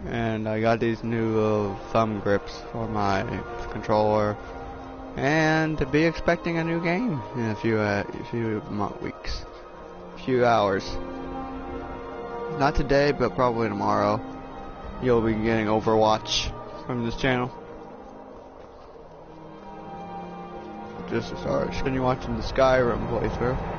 and I got these new thumb grips for my controller, and to be expecting a new game in a few weeks, few hours. Not today, but probably tomorrow. You'll be getting Overwatch from this channel. Just to start, continue watching the Skyrim playthrough.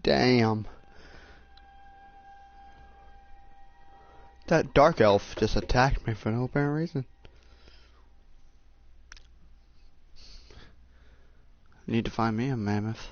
Damn. That dark elf just attacked me for no apparent reason. Need to find me a mammoth.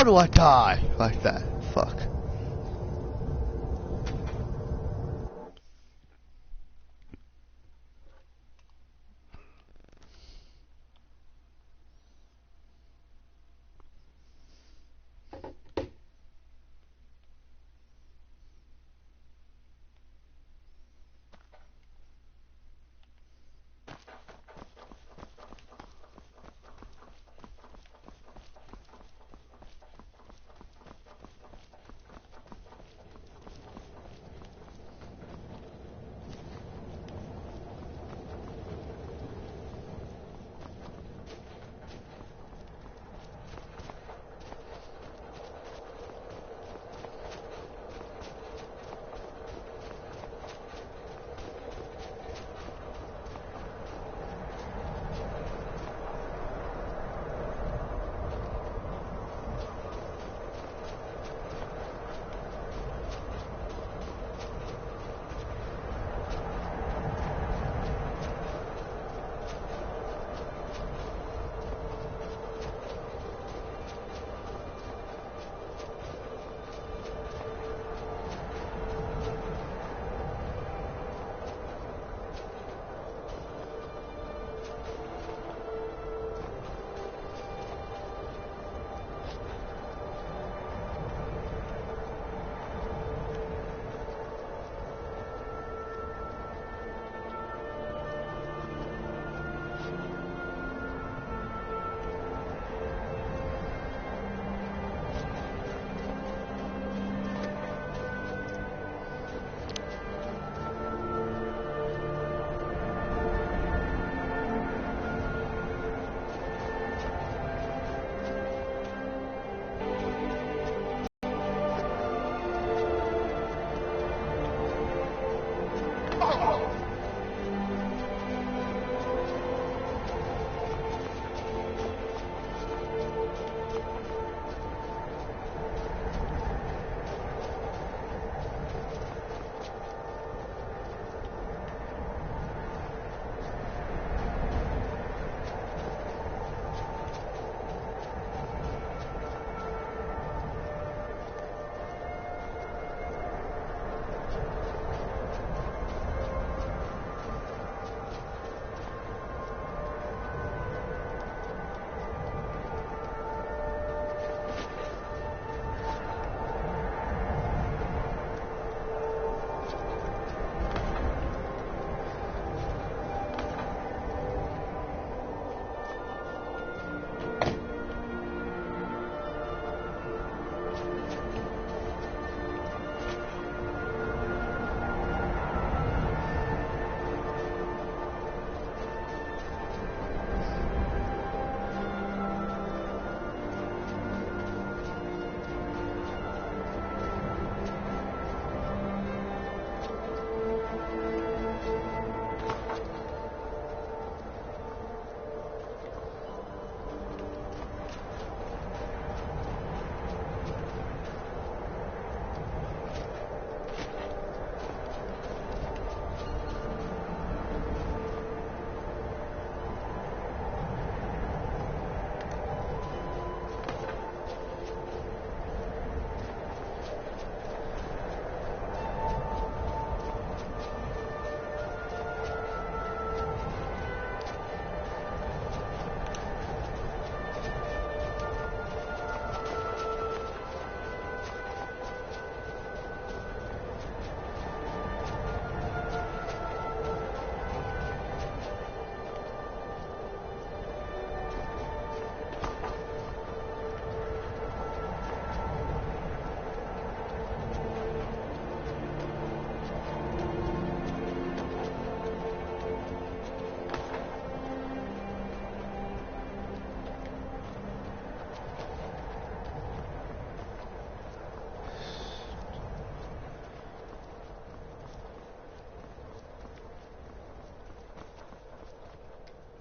How do I die like that? Fuck.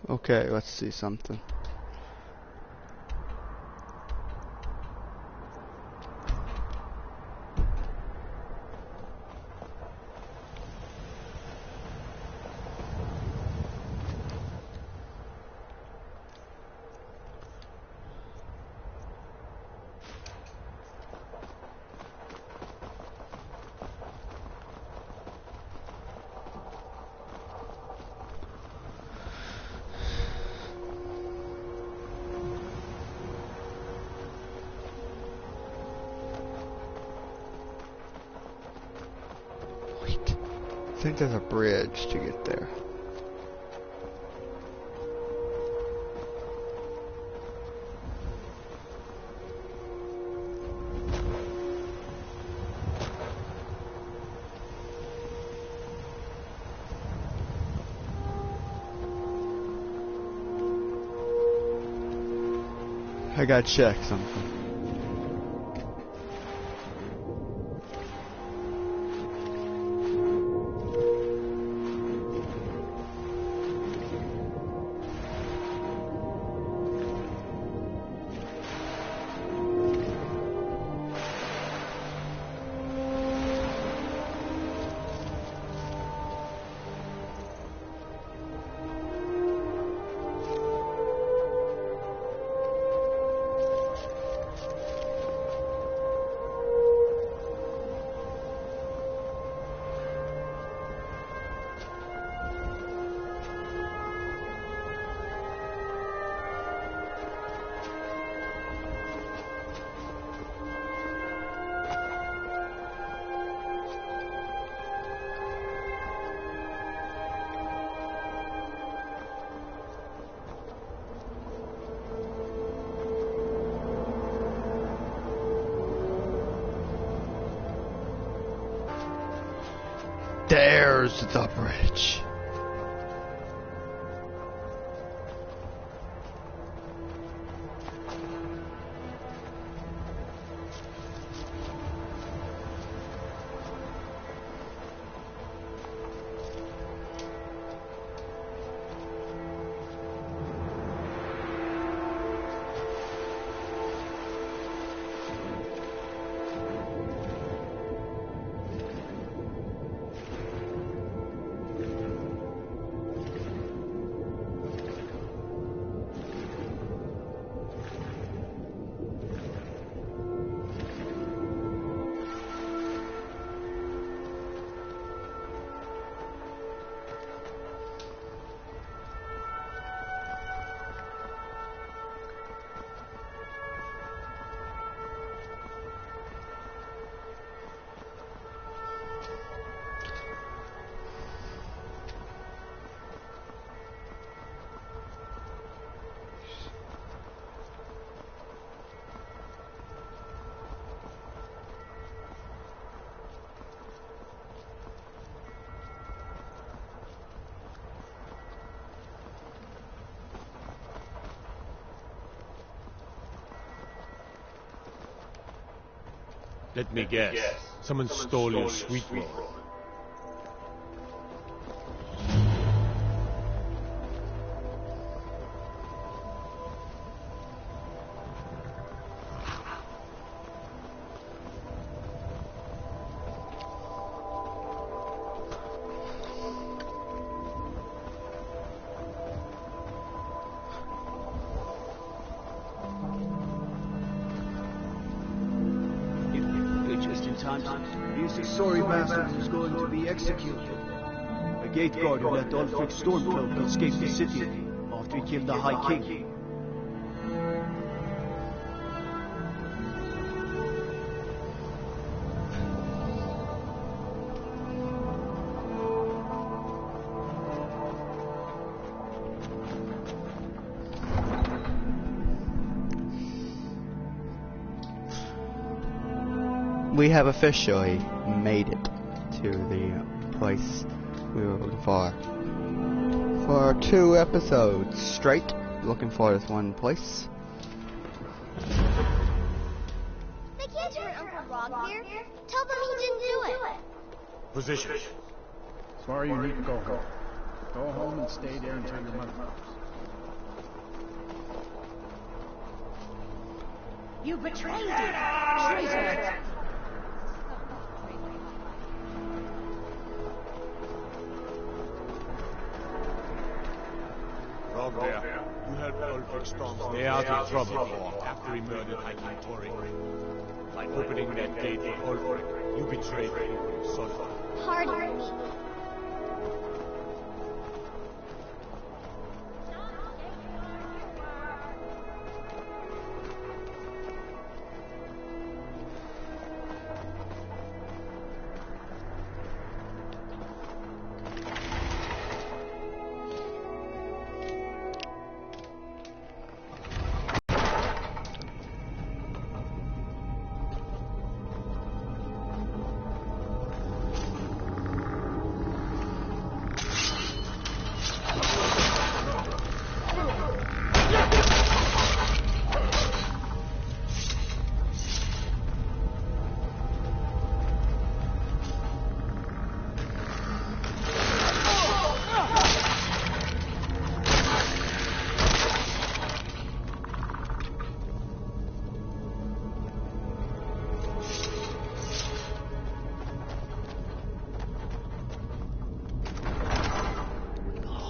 Okay, let's see something. I think there's a bridge to get there. I gotta check something. There's the bridge. Let me guess. Someone stole your sweet roll. He's the sorry bastard who's going to be executed. A gate guard who let Ulfric Stormcloak escape the city after he killed the High King. We have officially made it to the place we were looking for 2 episodes straight. Looking for this one place. They can't turn Uncle Rob here. Tell them he didn't do it. Position. Sorry you need to go home. Go home and stay there until your mother comes. You betrayed it! Traitor! Frog there. You helped Ulfric Storm stay out of trouble after he murdered High King Thorin. By opening that gate for Ulfric, you betrayed the people of Solomon. Pardon me.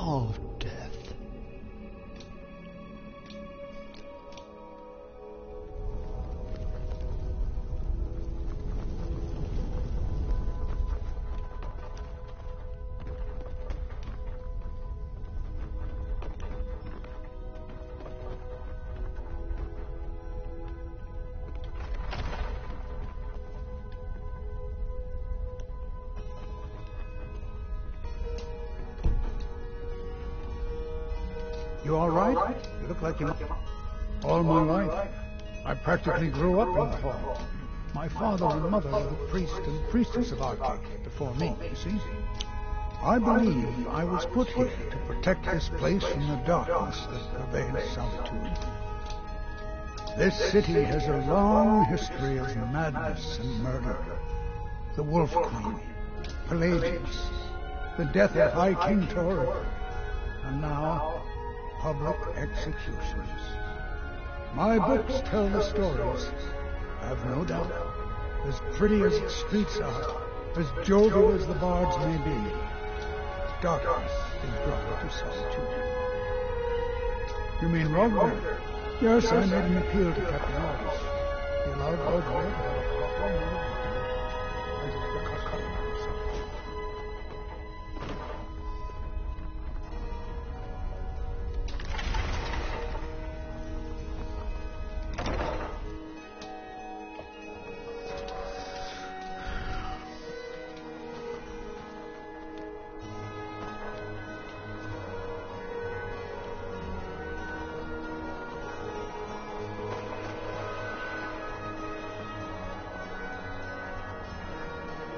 Oh, death. You all right? You look like you... All my life, I practically grew up in the hall. My father and mother were the priest and priestess of Arctic before me, you see. I believe I was put here to protect this place from the darkness that pervades solitude. This city has a long history of madness and murder. The Wolf Queen, Pelagius, the death of High King Thorin, and now public executions. My books tell the stories, I've no doubt. As pretty as the streets are, as jovial as the bards may be, darkness is brought to solitude. You mean Rogner? Yes, I made an appeal to Captain Aldous. He allowed Rogner to have a proper word with me.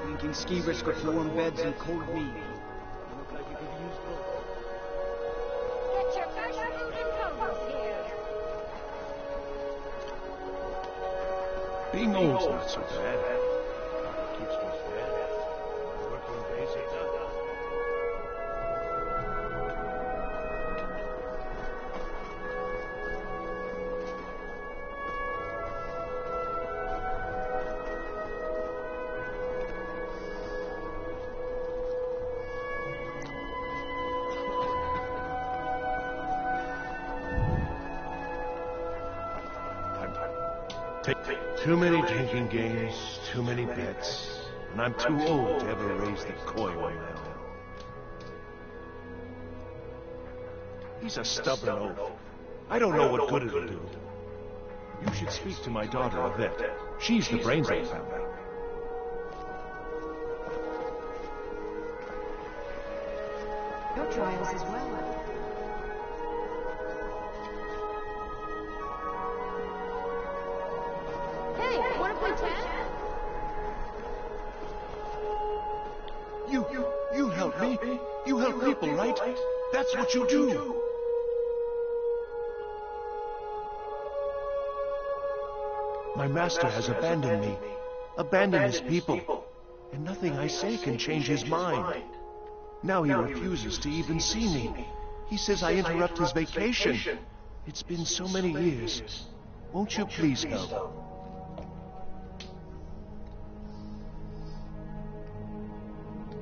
Winking skeevers got warm beds and cold meat. You look like you could use both. Get your fresh food and produce here! Being old's not so bad. Keeps me fed. Working days ain't done. Too many drinking games, too many bets, and I'm too old to ever raise the coy one now. He's a stubborn oaf. I don't know what good it'll do. You should speak to my daughter, Yvette. She's the brains of the family. Your trials as well. Hey, wanna play tag? You help me. You help people, right? That's what you do. My master has abandoned me, abandoned his people, and nothing I say can change his mind. Now he refuses to even see me. He says I interrupt his vacation. It's been so many years. Won't you please go?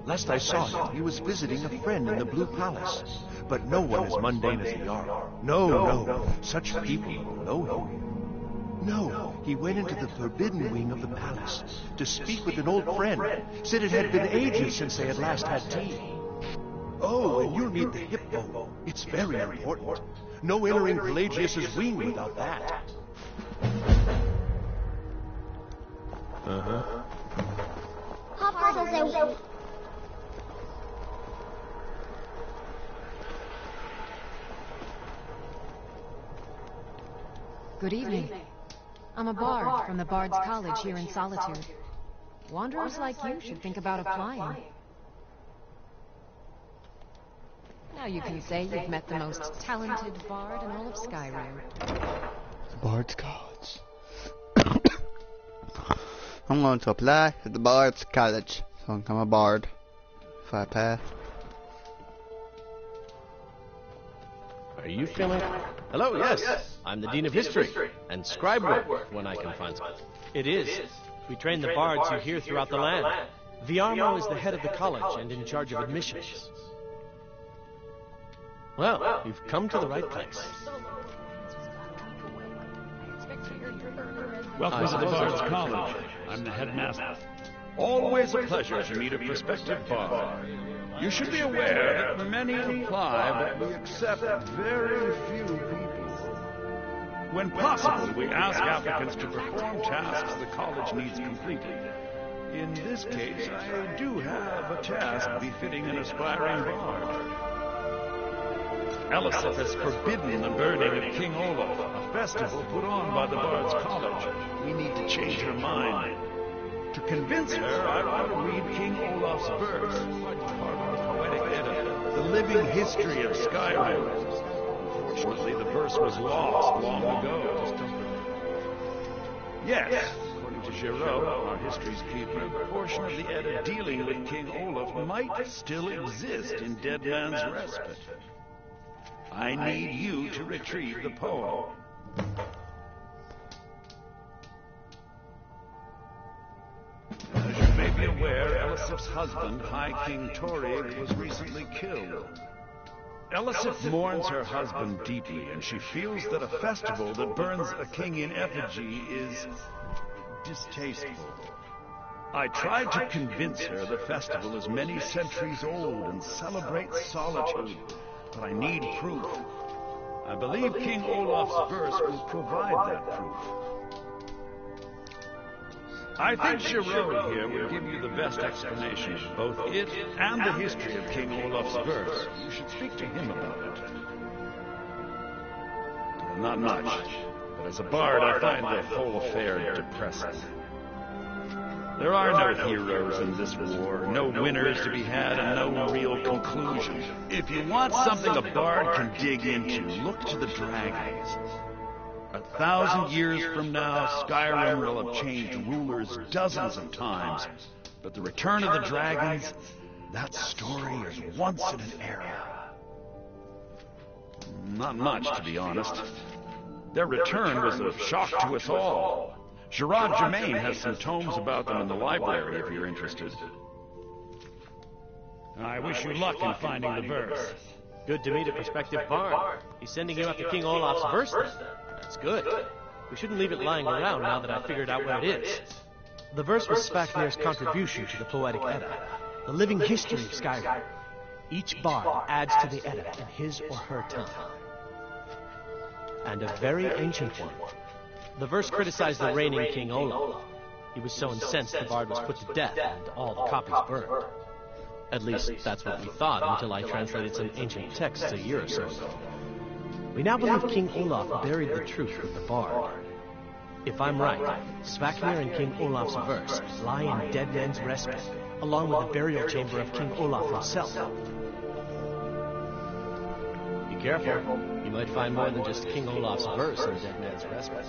Last I saw him, he was visiting a friend in the Blue Palace. But no one as mundane as the Jarl. No. Such people will know him. No, he went into the forbidden wing of the palace to speak with an old friend. Said it had been ages since they had last had tea. Oh, and you'll need the hippo. It's very important. No entering Pelagius's wing without that. Papa says I... Good evening. I'm a bard from the Bard's College here in Solitude. Wanderers like you should think about applying. Now you can say you've met the most talented bard in all of Skyrim. The Bard's College. I'm going to apply at the Bard's College so I can become a bard. If I pass. Are you feeling... Hello, yes. I'm the Dean of History, and scribe work when I can find it. It is. We train the bards who hear throughout the land. Viarmo is the head of the college and in charge of admissions. Well, you've come to the right place. Welcome to the Bard's College. I'm the headmaster. Always a pleasure to meet a prospective bard. You should be aware that many apply, but we accept very few people. When possible, we ask applicants to perform tasks the college needs completed. In this case, I do have a task befitting an aspiring bard. Elisif has forbidden the burning of King Olaf, a festival put on by the Bard's College. We need to change her mind. To convince her, I want to read King Olaf's verse, part of the poetic Edda, the living history of Skyrim. Unfortunately, the verse was lost long ago. Yes, according to Giraud, our history's keeper, a portion of the Edda dealing with King Olaf might still exist in Dead Man's Respite. I need you to retrieve the poem. As you may be aware, Elisif's husband, High King Torrig, was recently killed. Elisif mourns her husband deeply, and she feels that a festival that burns a king in effigy is distasteful. I tried to convince her the festival is many centuries old and celebrates solitude, but I need proof. I believe King Olaf's verse will provide that proof. I think Giraud here will give you the best explanation of both it and the history of King Olaf's verse. You should speak to him about it. Not much, but as a bard I find the whole affair depressing. There are no heroes in this war, no winners to be had, and no real conclusion. If you want something a bard can dig into, look to the dragons. 1,000 years from now, Skyrim will have changed rulers dozens of times. But the return of the dragons, that story is once in an era. Not much, to be honest. Their return was a shock to us all. Gerard Germain has some tomes about them in the library, if you're interested. I wish you luck in finding the verse. Good to meet a prospective bard. He's sending you after King Olaf's verse then. That's good. We shouldn't leave it lying around now that I've figured out where it is. The verse was Svafnir's contribution to the poetic Edda, the living history of Skyrim. Each bard adds to the Edda in his or her time. And a very ancient one. The verse criticized the reigning King Olaf. He was so incensed the bard was put to death and all the copies burned. At least, that's what we thought until I translated some ancient texts a year or so ago. We now believe King Olaf buried the truth with the bard. If I'm right, Svafnir and King Olaf's verse lie in Dead Man's Respite, along with the burial chamber of King Olaf himself. Be careful. You might find more than just King Olaf's verse in Dead Man's Respite.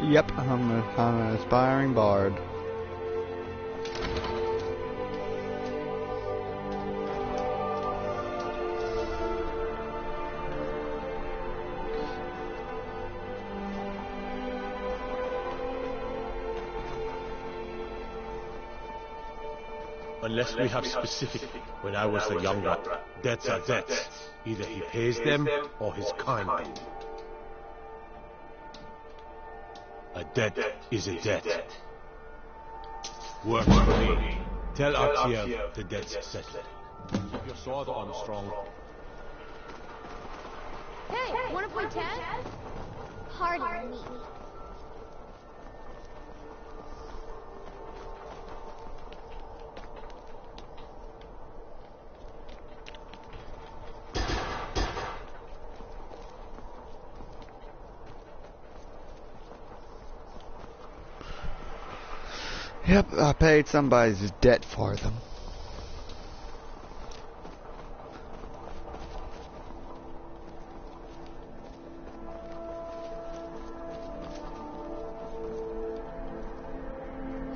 Yep, I'm an aspiring bard. Unless we have specific, when I was a young one, debts are debts. Either he pays them, or his kind do. A debt is a debt. Works for me. Tell Artiev the debt's settled. Keep your sword on, strong. Hey, wanna play tag? Pardon me. Yep, I paid somebody's debt for them.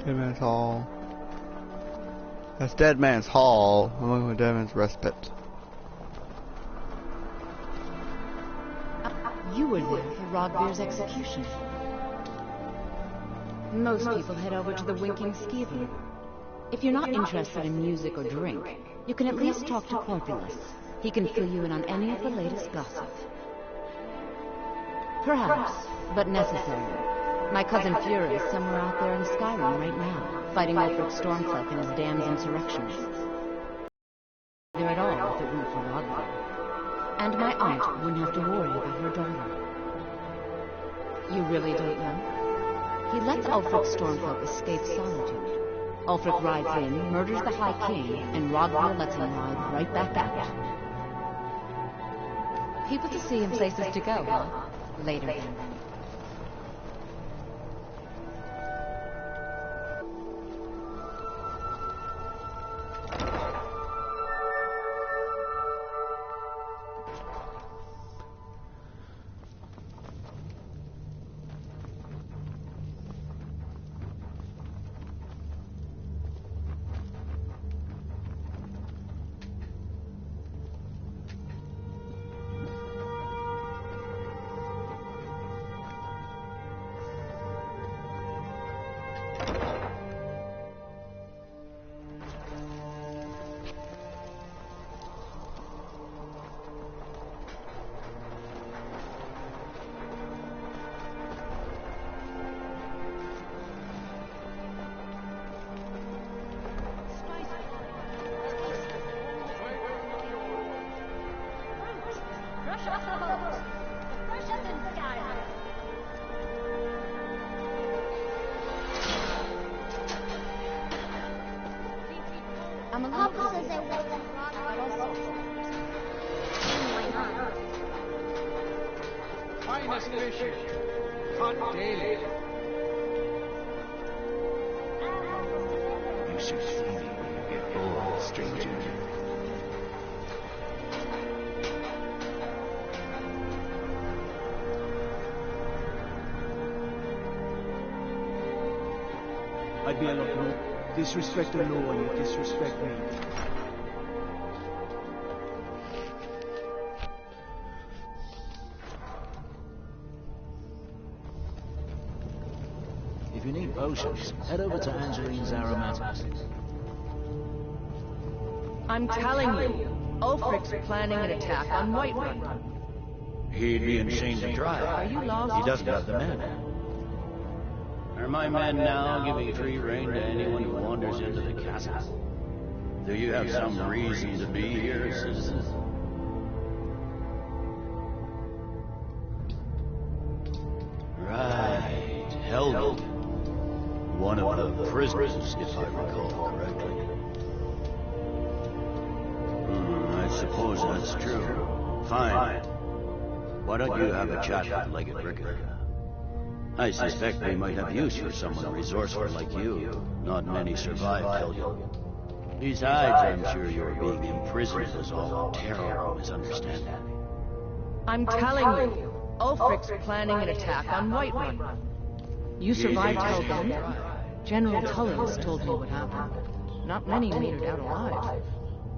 Dead Man's Hall. That's Dead Man's Hall. I'm looking at Dead Man's Respite. You were there for Rodbeer's execution. Most people head over to the Winking Skeever. If you're not interested in music or drink, you can at least talk to Corpulus. He can fill you in on any of the latest gossip. Perhaps, but necessary. My cousin Fura is somewhere out there in Skyrim right now, fighting Ulfric Stormcloak and his damned insurrectionists. There at all if it weren't for Rodbeer. And my aunt wouldn't have to worry about her daughter. You really don't know? He lets Ulfric Stormcloak escape solitude. Ulfric rides in, murders the High King, and Rodbeer lets him ride right back out. People to see and places to go, huh? Later then. I'm a lot says I left them wrong, but also. Why not? Finest fish, caught daily. You should flee when you get bored, stranger. I'd be a lot more. Disrespect the law, you disrespect me. If you need potions, head over to Angeline's Aromatics. I'm telling you, Ulfric's planning an attack on Whiterun. He'd be insane to try. Are you lost? He doesn't have the men. Are my men now giving free rein to anyone who wanders into the castle? Do you have some reason to be here, citizens? Right, Helga. One of the prisoners, if I recall correctly. I suppose that's true. Fine. Why don't you have a chat with Legate Rickard? I suspect they might have use for someone resourceful like you. Not many survive, Helga. Besides, I'm sure your being imprisoned was all terrible misunderstanding. I'm telling you, Ulfric's planning an attack on Whiterun. You survived Helgen. General Tullins told me what happened. Not many made it out alive.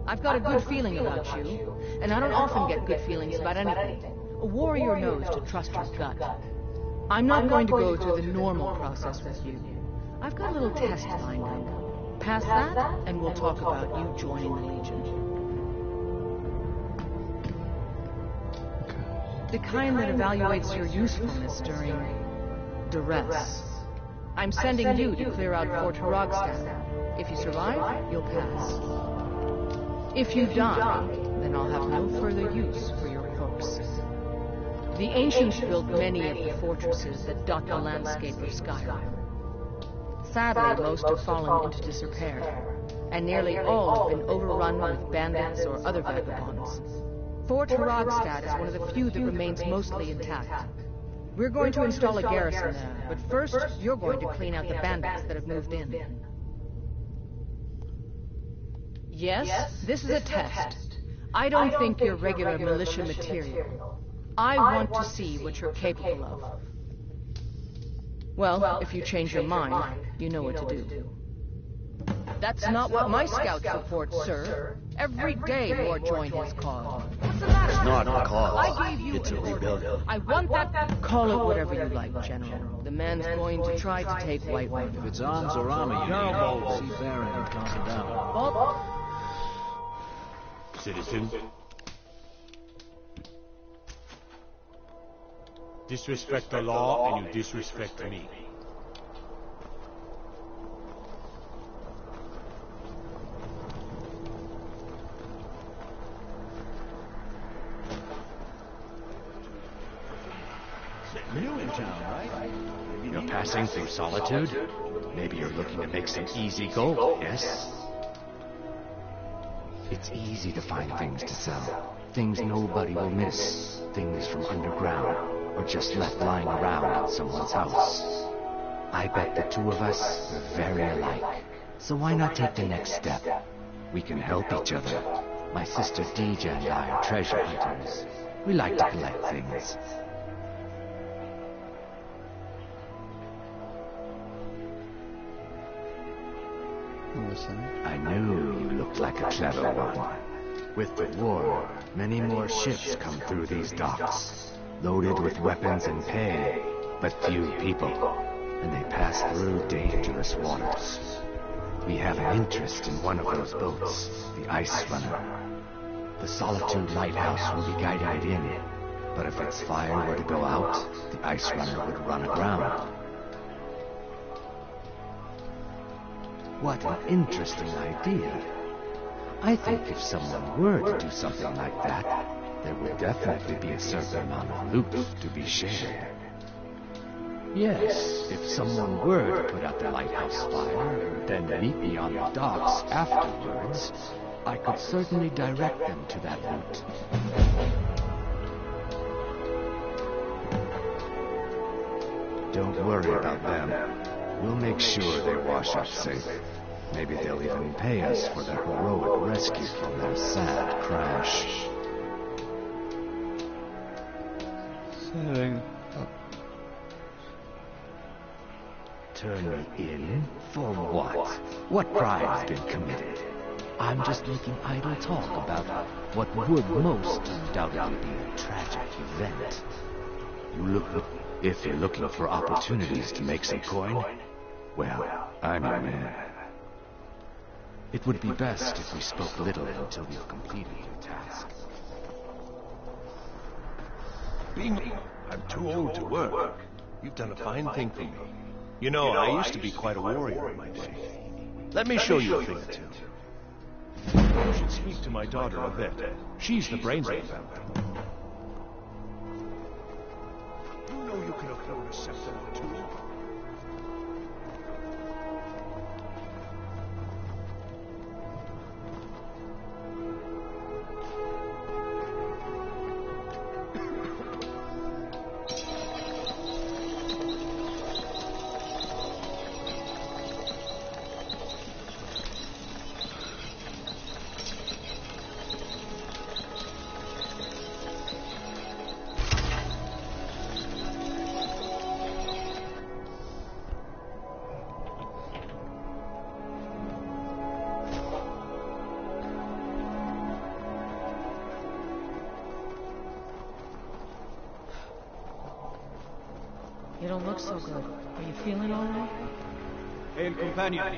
I've got a good feeling about you, and I don't often get good feelings about anything. A warrior knows to trust his gut. I'm not going to go through the normal process with you. I've got a little test lined up. Pass that, and we'll talk about you joining the Legion. The kind that evaluates your usefulness during duress. I'm sending you to clear out Fort Hrogstad. If you survive, you'll pass. If you die, then I'll have no further use for your corpse. The ancients built many of the fortresses that dot the landscape of Skyrim. Sadly, most have fallen into disrepair, and nearly all have been overrun with bandits or other vagabonds. Fort Hrogstad is one of the few that remains mostly intact. We're going to install a garrison there, but first, you're going to clean out the bandits that have moved in. Yes, this is a test. I don't think you're regular militia material. I want to see what you're capable of. Well, if you change your mind, you know what to do. That's not what my scouts report, sir. Every day more join his cause. What's the matter? It's not a cause. I gave you It's a rebellion. I want that. Call it whatever you like, General. The man's going to try to take Whitewood. If it's arms or armor you need, see Baron and calm him down. Citizen. Disrespect the law and you disrespect me. New in town, right? You're passing through Solitude? Maybe you're looking to make some easy gold, yes? It's easy to find things to sell. Things nobody will miss. Things from underground, or just left lying around at someone's house. I bet the two of us are very alike. So why not take the next step? We can help each other. My sister Deja and I are treasure hunters. We like to collect things. I knew you looked like a clever one. With the war, many more ships come through these docks, loaded with weapons and pay, but few people, and they pass through dangerous waters. We have an interest in one of those boats, the Ice Runner. The Solitude Lighthouse will be guided in, but if its fire were to go out, the Ice Runner would run aground. What an interesting idea. I think if someone were to do something like that, there would definitely be a certain amount of loot to be shared. Yes, if someone were to put out the lighthouse fire, and then meet me on the docks afterwards, I could certainly direct them to that loot. Don't worry about them. We'll make sure they wash up safe. Maybe they'll even pay us for their heroic rescue from their sad crash. Setting up. Turn me in? For what? What crime has been committed? I'm just making idle talk about what would most undoubtedly be a tragic event. If you're looking for opportunities to make some coin, well, I'm your man. It would be best if we spoke little until you've completed your task. I'm too old to work. You've done a fine thing for me. You know, I used to be quite a warrior in my day. Let me show you a thing or two. You should speak to my daughter a bit. She's the brains of the family. You know you can afford a scepter or two. You don't look so good. Are you feeling all right? Hail, companion.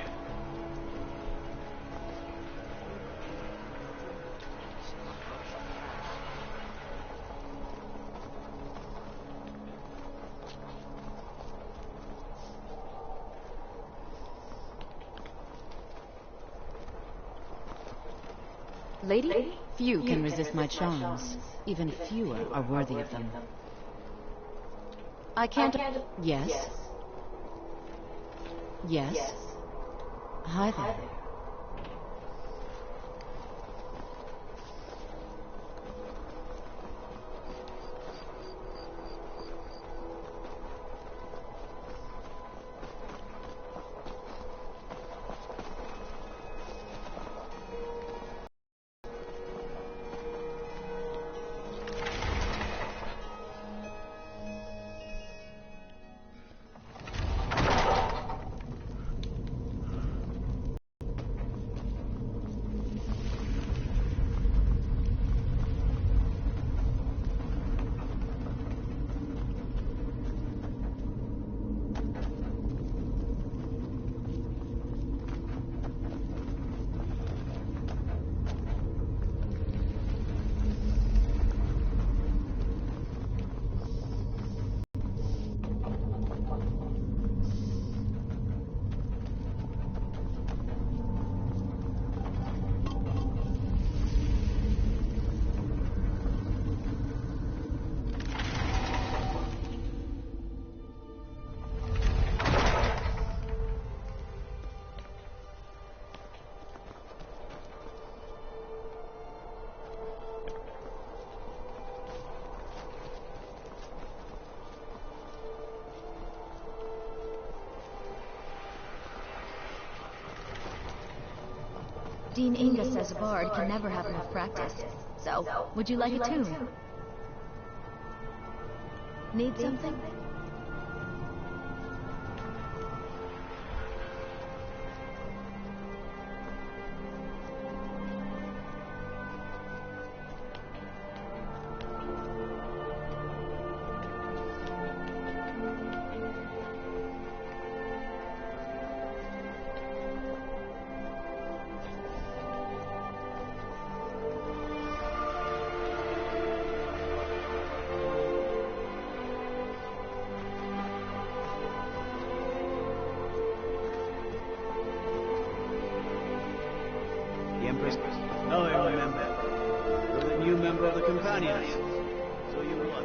Lady? Few can resist my charms. Even fewer are worthy of them. I can't... Yes? Yes? Hi there. Dean Inga says Bard can never have enough practice. So, would you like a tune? Need something? The Empress? No, I remember. You're the new member of the Companions. So you what?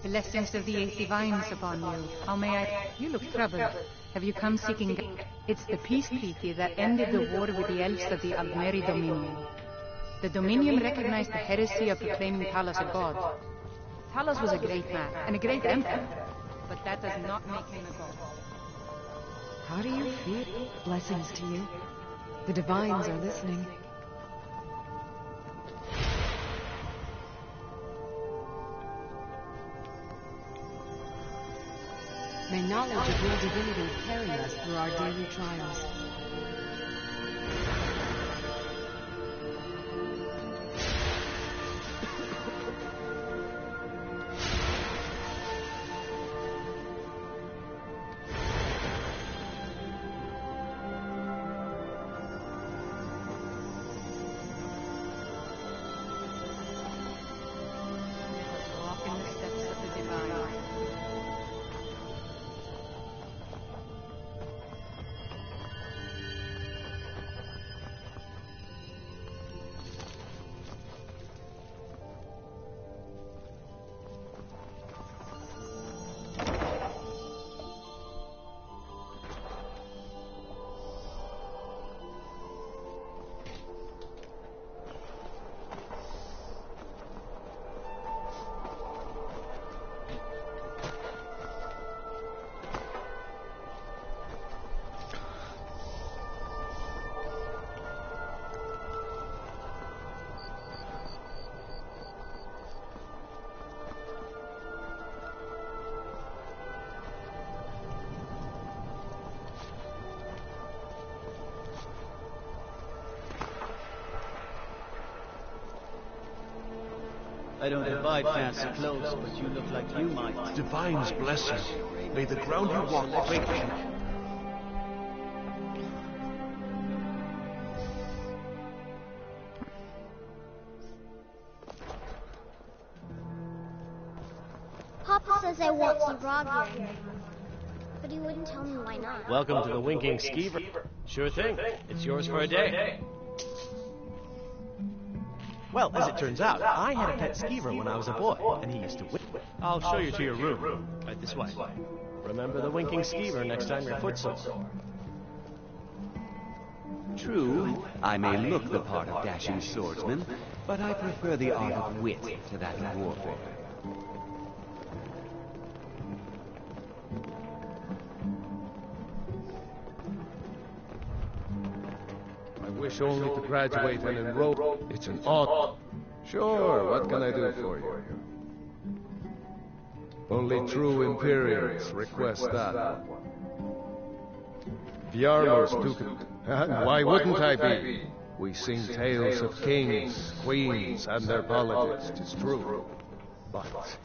Blessings of the Eight Divines upon you. How may I... You look troubled. Have you come seeking... It's the peace treaty that ended the war with the elves of the Almeri Dominion. The Dominion recognized the heresy of proclaiming Talos a god. Talos was a great man, and a great emperor, but that does not make him a god. How do you feel? Blessings to you. The Divines are listening. May knowledge of your divinity carry us through our daily trials. Walk in the steps of the divine. I don't abide fancy clothes, but you look like you might. Divine's blessing. May the ground you walk quake you. says I won't see Rob here. But he wouldn't tell me why not. Welcome to the Winking Skeever. Sure thing. It's yours for a day. Well, as it turns out, I had a pet skeever when I was a boy, and he used to wink. I'll show you to your room. Right this way. Remember the Winking Skeever next time you're footsore. True, I may look the part of dashing swordsman, but I prefer the art of wit to that of warfare. I wish only to graduate and enroll. It's an odd... Sure, what can I do for you? Only true Imperials request that. The armor's stupid. Why wouldn't I be? We sing tales of kings, queens, and their politics, 'tis true. But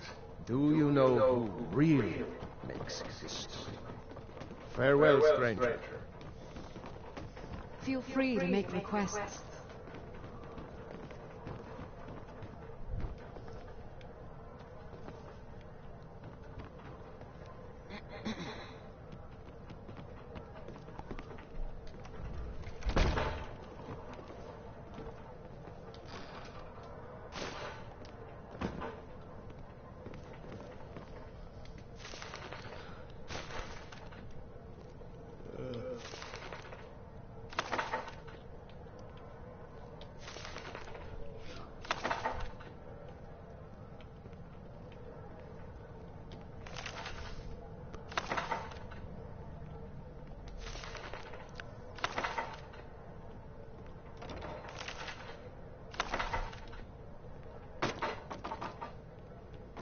do you know who really makes history? Farewell, stranger. Feel free to make requests.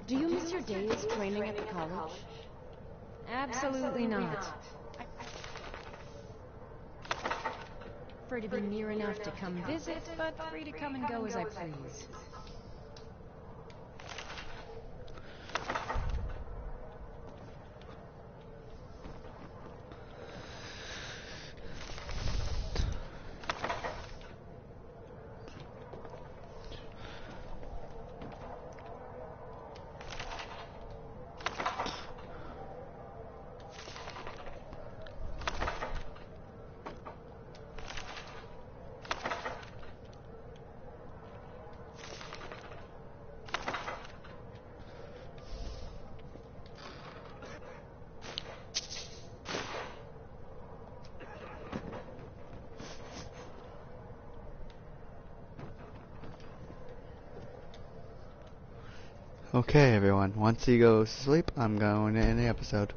Do you miss your days training at the college? Absolutely not. Prefer to be near enough to come visit, but free to come and go as I please. Okay, everyone. Once he goes to sleep, I'm going to end the episode.